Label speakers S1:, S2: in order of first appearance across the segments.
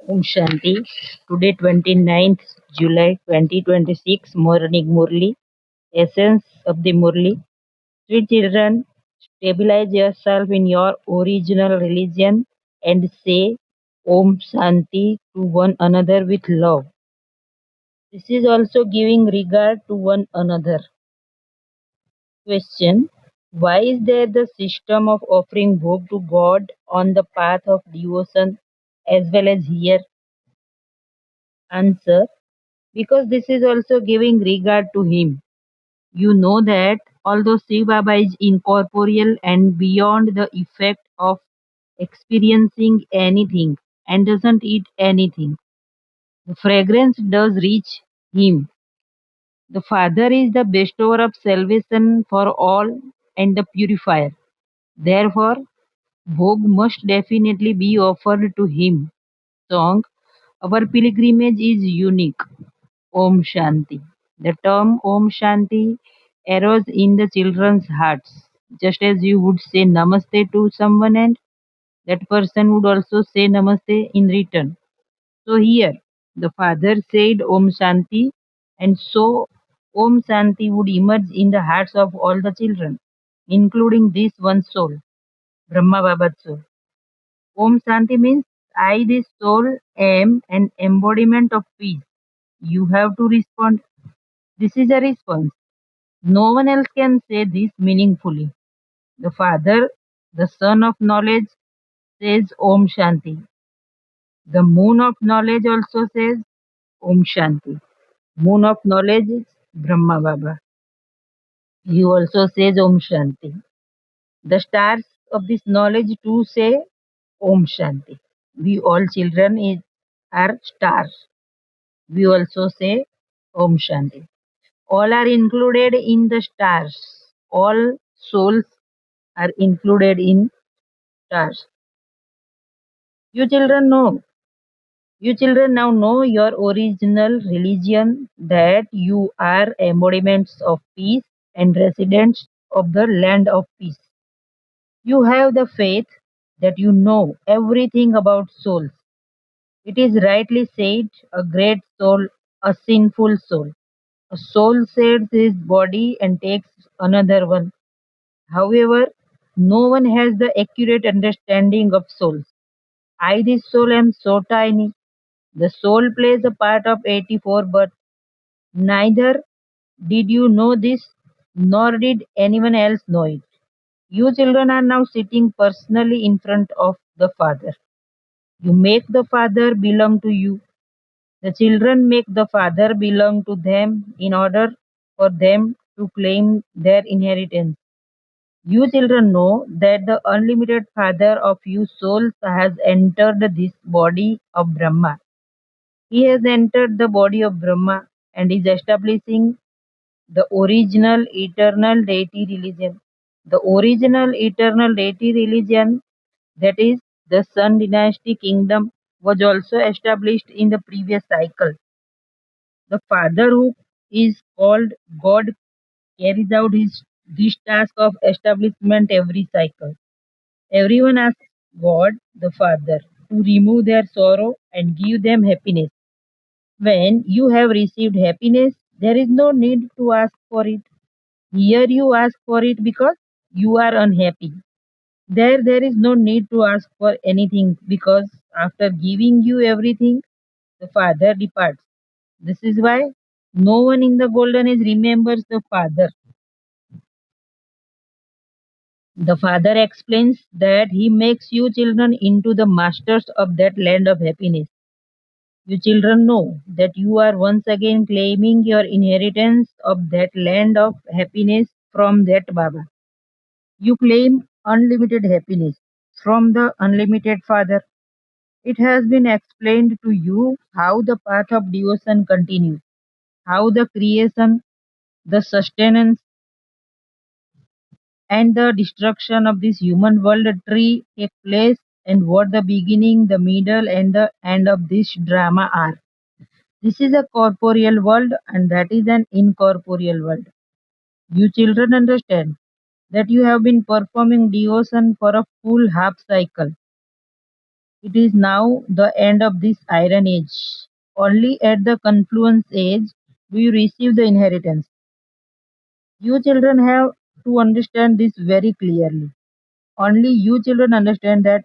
S1: Om Shanti. Today, 29th July 2026, morning Murli. Essence of the Murli. Sweet children, stabilize yourself in your original religion and say Om Shanti to one another with love. This is also giving regard to one another. Question. Why is there the system of offering bhog to God on the path of devotion as well as here? Answer. Because this is also giving regard to him. You know that although Shiv Baba is incorporeal and beyond the effect of experiencing anything and doesn't eat anything, the fragrance does reach him. The Father is the bestower of salvation for all and the purifier. Therefore, Bhog must definitely be offered to him. Song. Our pilgrimage is unique. Om Shanti. The term Om Shanti arose in the children's hearts, just as you would say Namaste to someone and that person would also say Namaste in return. So here, the father said Om Shanti, and so Om Shanti would emerge in the hearts of all the children, including this one soul, Brahma Baba's soul. Om Shanti means I, this soul, am an embodiment of peace. You have to respond. This is a response. No one else can say this meaningfully. The Father, the Son of Knowledge, says Om Shanti. The Moon of Knowledge also says Om Shanti. Moon of Knowledge is Brahma Baba. He also says Om Shanti. The stars of this knowledge too say Om Shanti. We all children are stars. We also say Om Shanti. All are included in the stars. All souls are included in stars. You children know. You children now know your original religion, that you are embodiments of peace and residents of the land of peace. You have the faith that you know everything about souls. It is rightly said, a great soul, a sinful soul. A soul sheds his body and takes another one. However, no one has the accurate understanding of souls. I, this soul, am so tiny. The soul plays a part of 84, but neither did you know this, nor did anyone else know it. You children are now sitting personally in front of the Father. You make the Father belong to you. The children make the Father belong to them in order for them to claim their inheritance. You children know that the unlimited Father of you souls has entered this body of Brahma. He has entered the body of Brahma and is establishing the original eternal deity religion. The original eternal deity religion, that is the Sun dynasty kingdom, was also established in the previous cycle. The Father, who is called God, carries out this task of establishment every cycle. Everyone asks God, the Father, to remove their sorrow and give them happiness. When you have received happiness, there is no need to ask for it. Here you ask for it because you are unhappy. There is no need to ask for anything because after giving you everything, the Father departs. This is why no one in the golden age remembers the Father. The Father explains that He makes you children into the masters of that land of happiness. You children know that you are once again claiming your inheritance of that land of happiness from that Baba. You claim unlimited happiness from the unlimited Father. It has been explained to you how the path of devotion continues, how the creation, the sustenance, and the destruction of this human world tree take place, and what the beginning, the middle, and the end of this drama are. This is a corporeal world, and that is an incorporeal world. You children understand that you have been performing devotion for a full half cycle. It is now the end of this iron age. Only at the confluence age do you receive the inheritance. You children have to understand this very clearly. Only you children understand that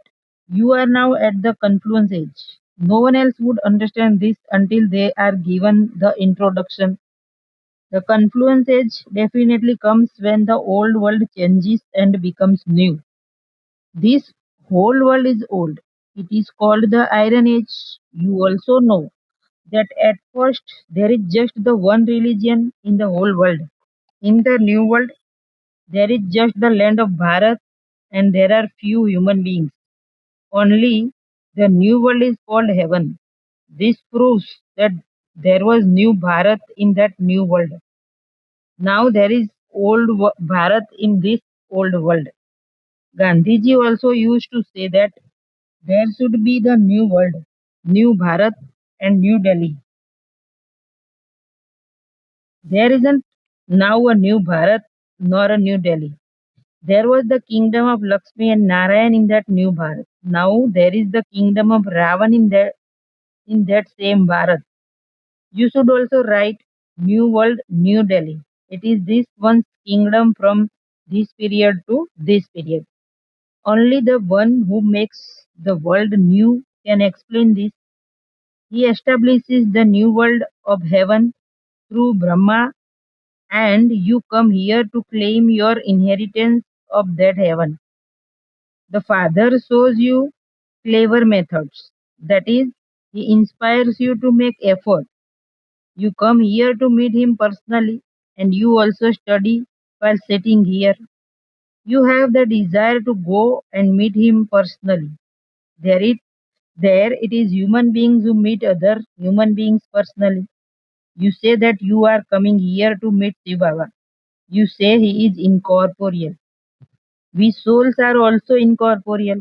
S1: you are now at the confluence age. No one else would understand this until they are given the introduction. The confluence age definitely comes when the old world changes and becomes new. This whole world is old. It is called the Iron Age. You also know that at first there is just the one religion in the whole world. In the new world, there is just the land of Bharat and there are few human beings. Only the new world is called heaven. This proves that there was new Bharat in that new world. Now there is Bharat in this old world. Gandhiji also used to say that there should be the new world, new Bharat and New Delhi. There isn't now a new Bharat nor a New Delhi. There was the kingdom of Lakshmi and Narayan in that new Bharat. Now there is the kingdom of Ravan in that same Bharat. You should also write New World, New Delhi. It is this one's kingdom from this period to this period. Only the one who makes the world new can explain this. He establishes the new world of heaven through Brahma, and you come here to claim your inheritance of that heaven. The Father shows you clever methods. That is, He inspires you to make effort. You come here to meet Him personally, and you also study while sitting here. You have the desire to go and meet Him personally. There it, there it is human beings who meet other human beings personally. You say that you are coming here to meet Shiv Baba. You say He is incorporeal. We souls are also incorporeal.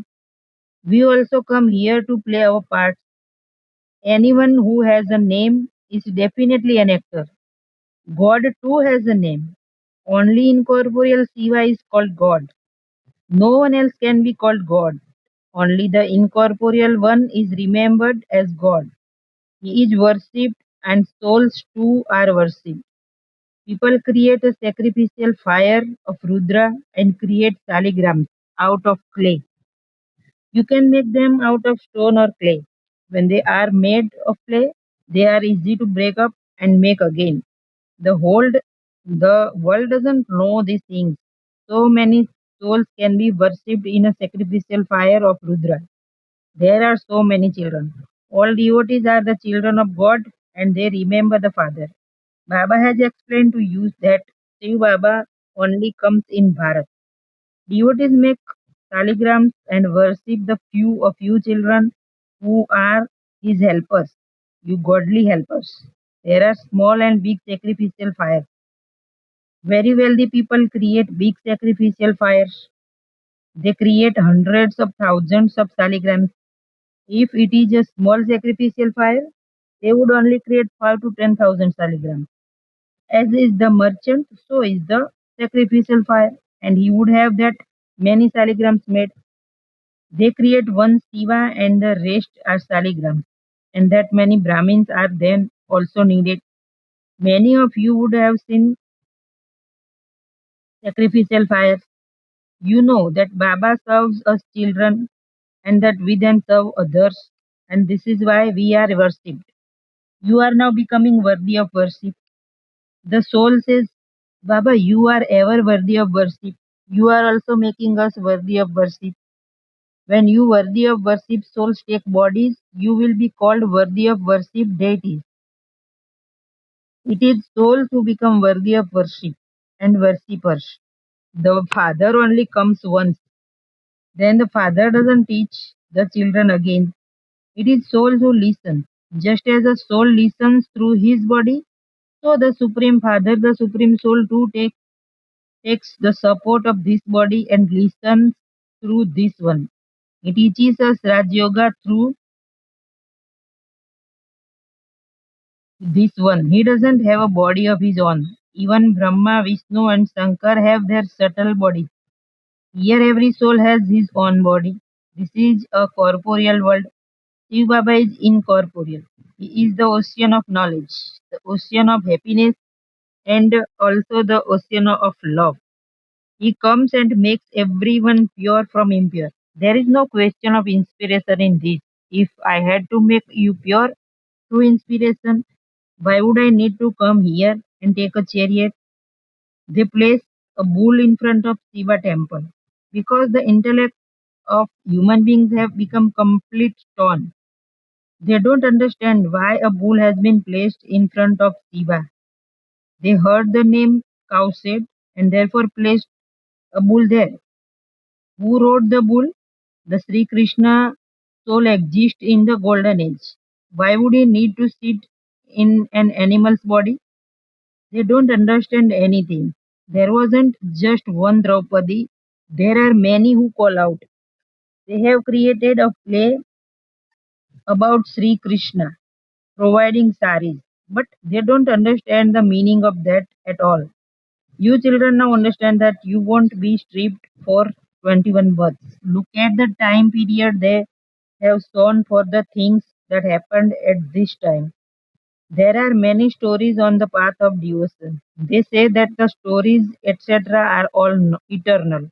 S1: We also come here to play our parts. Anyone who has a name is definitely an actor. God too has a name. Only incorporeal Shiva is called God. No one else can be called God. Only the incorporeal one is remembered as God. He is worshipped and souls too are worshipped. People create a sacrificial fire of Rudra and create saligrams out of clay. You can make them out of stone or clay. When they are made of clay, they are easy to break up and make again. The world doesn't know these things. So many souls can be worshipped in a sacrificial fire of Rudra. There are so many children. All devotees are the children of God and they remember the Father. Baba has explained to you that Shiv Baba only comes in Bharat. Devotees make saligrams and worship the few of you children who are his helpers, you godly helpers. There are small and big sacrificial fires. Very wealthy people create big sacrificial fires. They create hundreds of thousands of saligrams. If it is a small sacrificial fire, they would only create 5 to 10,000 saligrams. As is the merchant, so is the sacrificial fire, and he would have that many saligrams made. They create one Shiva and the rest are saligrams, and that many Brahmins are then also needed. Many of you would have seen sacrificial fires. You know that Baba serves us children and that we then serve others, and this is why we are worshipped. You are now becoming worthy of worship. The soul says, Baba, you are ever worthy of worship. You are also making us worthy of worship. When you worthy of worship souls take bodies, you will be called worthy of worship deities. It is souls who become worthy of worship and worshippers. The Father only comes once. Then the Father doesn't teach the children again. It is soul who listens. Just as a soul listens through his body, so the Supreme Father, the Supreme Soul too takes the support of this body and listens through this one. He teaches us Raj Yoga through this one. He doesn't have a body of his own. Even Brahma, Vishnu, and Shankar have their subtle bodies. Here, every soul has his own body. This is a corporeal world. Shiv Baba is incorporeal. He is the ocean of knowledge, the ocean of happiness, and also the ocean of love. He comes and makes everyone pure from impure. There is no question of inspiration in this. If I had to make you pure through inspiration, why would I need to come here and take a chariot? They place a bull in front of Shiva temple because the intellect of human beings have become complete stone. They don't understand why a bull has been placed in front of Shiva. They heard the name Cowshed and therefore placed a bull there. Who wrote the bull? The Sri Krishna soul exists in the golden age. Why would he need to sit in an animal's body? They don't understand anything. There wasn't just one Draupadi. There are many who call out. They have created a play about Sri Krishna providing saris, but they don't understand the meaning of that at all. You children now understand that you won't be stripped for 21 births. Look at the time period they have shown for the things that happened at this time. There are many stories on the path of devotion. They say that the stories, etc., are all eternal.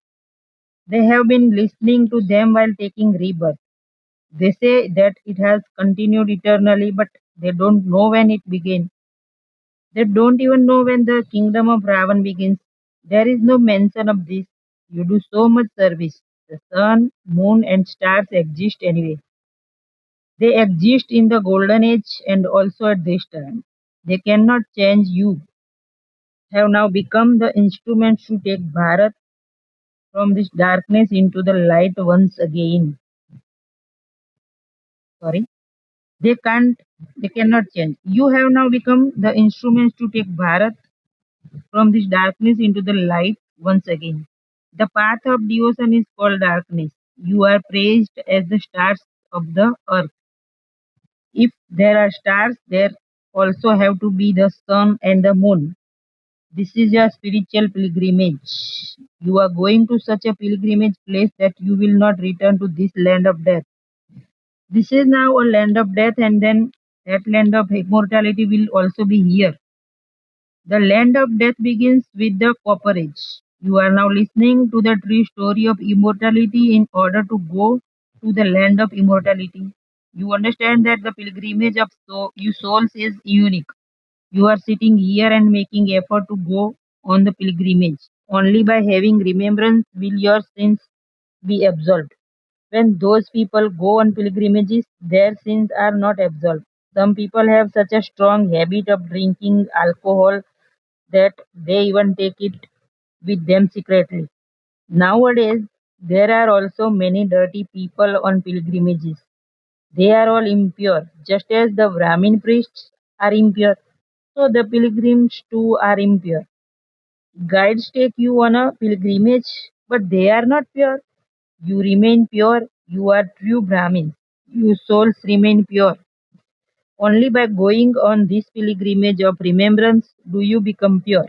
S1: They have been listening to them while taking rebirth. They say that it has continued eternally, but they don't know when it began. They don't even know when the kingdom of Ravan begins. There is no mention of this. You do so much service. The sun, moon, and stars exist anyway. They exist in the golden age and also at this time. They cannot change. You have now become the instruments to take Bharat from this darkness into the light once again. Sorry. They cannot change. You have now become the instruments to take Bharat from this darkness into the light once again. The path of devotion is called darkness. You are praised as the stars of the earth. If there are stars, there also have to be the sun and the moon. This is your spiritual pilgrimage. You are going to such a pilgrimage place that you will not return to this land of death. This is now a land of death, and then that land of immortality will also be here. The land of death begins with the copperage. You are now listening to the true story of immortality in order to go to the land of immortality. You understand that the pilgrimage of you souls is unique. You are sitting here and making effort to go on the pilgrimage. Only by having remembrance will your sins be absolved. When those people go on pilgrimages, their sins are not absolved. Some people have such a strong habit of drinking alcohol that they even take it with them secretly. Nowadays, there are also many dirty people on pilgrimages. They are all impure, just as the Brahmin priests are impure. So the pilgrims too are impure. Guides take you on a pilgrimage, but they are not pure. You remain pure. You are true Brahmins. Your souls remain pure. Only by going on this pilgrimage of remembrance do you become pure.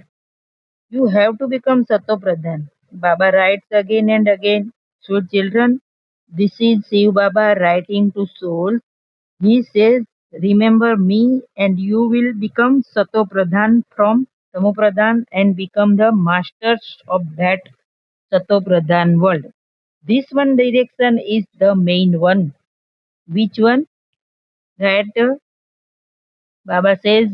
S1: You have to become Satopradhan. Baba writes again and again, so children, this is Shiv Baba writing to souls. He says, remember me and you will become Satopradhan from Tamopradhan and become the masters of that Satopradhan world. This one direction is the main one. Which one? That Baba says,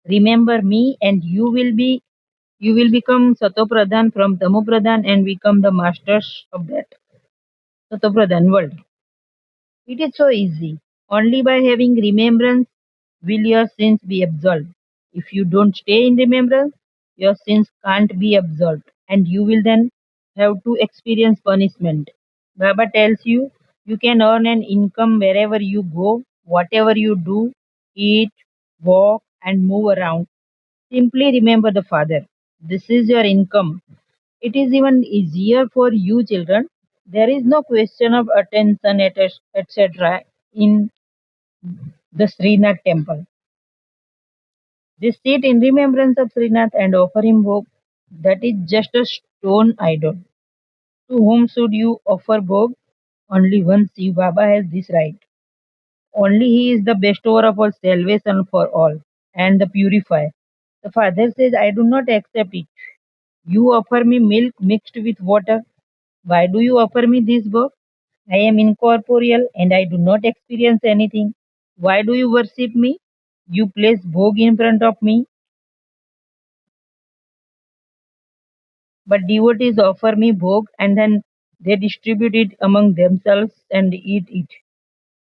S1: remember me and you will become Satopradhan from Tamopradhan and become the masters of that Satopradhan world. It is so easy. Only by having remembrance will your sins be absolved. If you don't stay in remembrance, your sins can't be absolved and you will then have to experience punishment. Baba tells you you can earn an income wherever you go, whatever you do, eat, walk, and move around. Simply remember the Father. This is your income. It is even easier for you children. There is no question of attention, etc. in the Srinath temple. They sit in remembrance of Srinath and offer him bhog. That is just a stone idol. To whom should you offer bhog? Only one Shiv Baba has this right. Only he is the bestower of all salvation for all and the purifier. The father says, I do not accept it. You offer me milk mixed with water. Why do you offer me this book? I am incorporeal and I do not experience anything. Why do you worship me? You place bhog in front of me, but devotees offer me bhog and then they distribute it among themselves and eat it.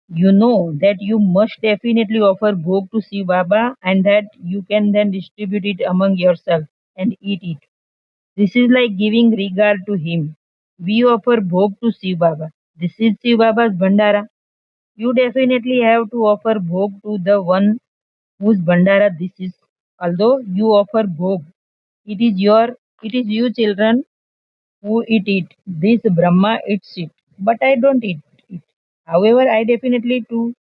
S1: You know that you must definitely offer bhog to Shiv Baba and that you can then distribute it among yourself and eat it. This is like giving regard to him. We offer bhog to Shiv Baba. This is Shiv Baba's Bhandara. You definitely have to offer bhog to the one whose Bhandara this is. Although you offer bhog, it is you children who eat it. This Brahma eats it, but I don't eat it. However, I definitely do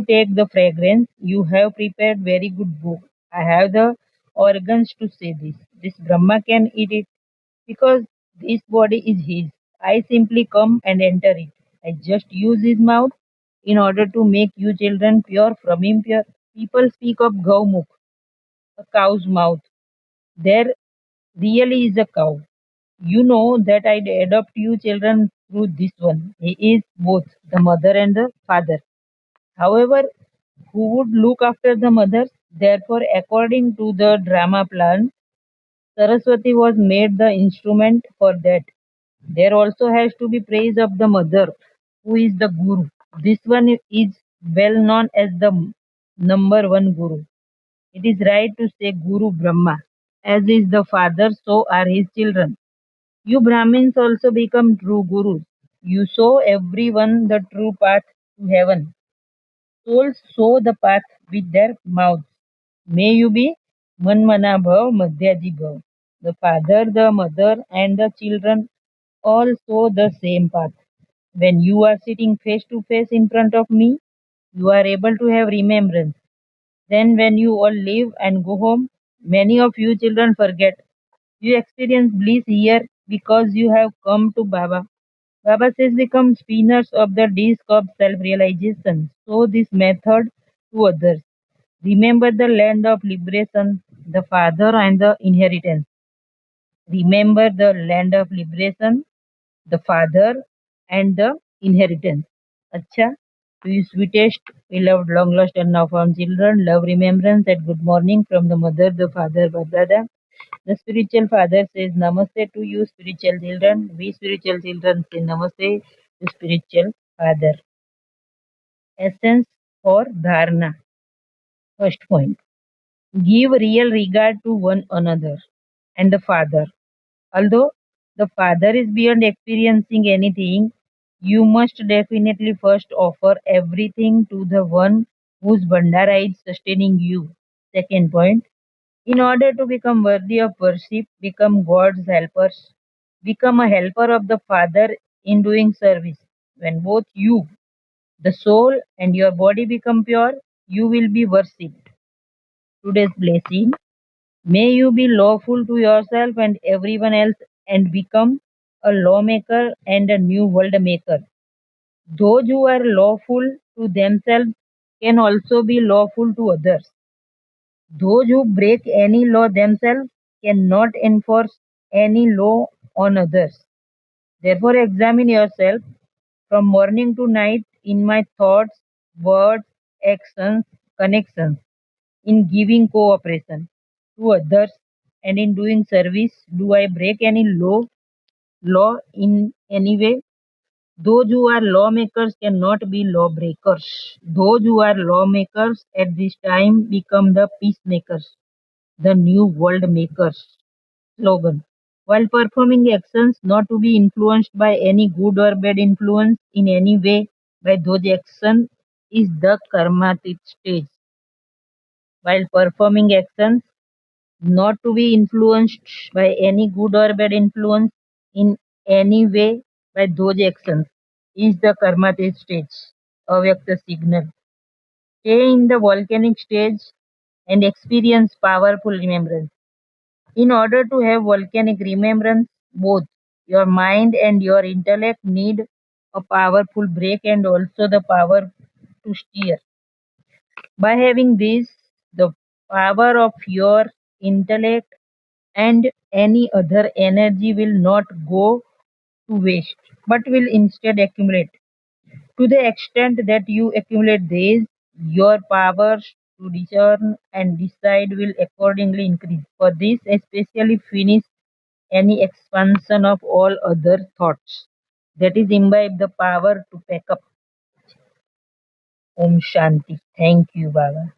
S1: take the fragrance. You have prepared very good book. I have the organs to say this. This Brahma can eat it because this body is his. I simply come and enter it. I just use his mouth in order to make you children pure from impure. People speak of Gaumukh, a cow's mouth. There really is a cow. You know that I adopt you children through this one. He is both the mother and the father. However, who would look after the mothers? Therefore, according to the drama plan, Saraswati was made the instrument for that. There also has to be praise of the mother, who is the guru. This one is well known as the number one guru. It is right to say Guru Brahma. As is the father, so are his children. You Brahmins also become true gurus. You show everyone the true path to heaven. Souls show the path with their mouths. May you be Manmana Bhav, Madhyaji Bhav. The father, the mother, and the children all show the same path. When you are sitting face to face in front of me, you are able to have remembrance. Then, when you all leave and go home, many of you children forget. You experience bliss here because you have come to Baba. Baba says become spinners of the disc of self realization. So, this method to others. Remember the land of liberation, the father and the inheritance. Remember the land of liberation, the father and the inheritance. Acha, to you sweetest, beloved, long lost and now found children, love, remembrance, and good morning from the mother, the father, Baba. The spiritual father says namaste to you, spiritual children. We spiritual children say namaste to spiritual father. Essence or dharana. First point. Give real regard to one another and the father. Although the father is beyond experiencing anything, you must definitely first offer everything to the one whose Bandara is sustaining you. Second point, in order to become worthy of worship, become God's helpers, become a helper of the Father in doing service. When both you, the soul, and your body become pure, you will be worshipped. Today's blessing. May you be lawful to yourself and everyone else and become a lawmaker and a new world maker. Those who are lawful to themselves can also be lawful to others. Those who break any law themselves cannot enforce any law on others. Therefore, examine yourself from morning to night in my thoughts, words, actions, connections, in giving cooperation to others and in doing service. Do I break any law in any way? Those who are lawmakers cannot be lawbreakers. Those who are lawmakers at this time become the peacemakers, the new world makers. Slogan. While performing actions not to be influenced by any good or bad influence in any way by those actions is the karmatic stage. While performing actions not to be influenced by any good or bad influence in any way by those actions is the karmatic stage, avyakta signal. Stay in the volcanic stage and experience powerful remembrance. In order to have volcanic remembrance, both your mind and your intellect need a powerful brake and also the power to steer. By having this, the power of your intellect and any other energy will not go to waste, but will instead accumulate. To the extent that you accumulate these, your powers to discern and decide will accordingly increase. For this, especially finish any expansion of all other thoughts. That is imbibe the power to pack up. Om Shanti. Thank you, Baba.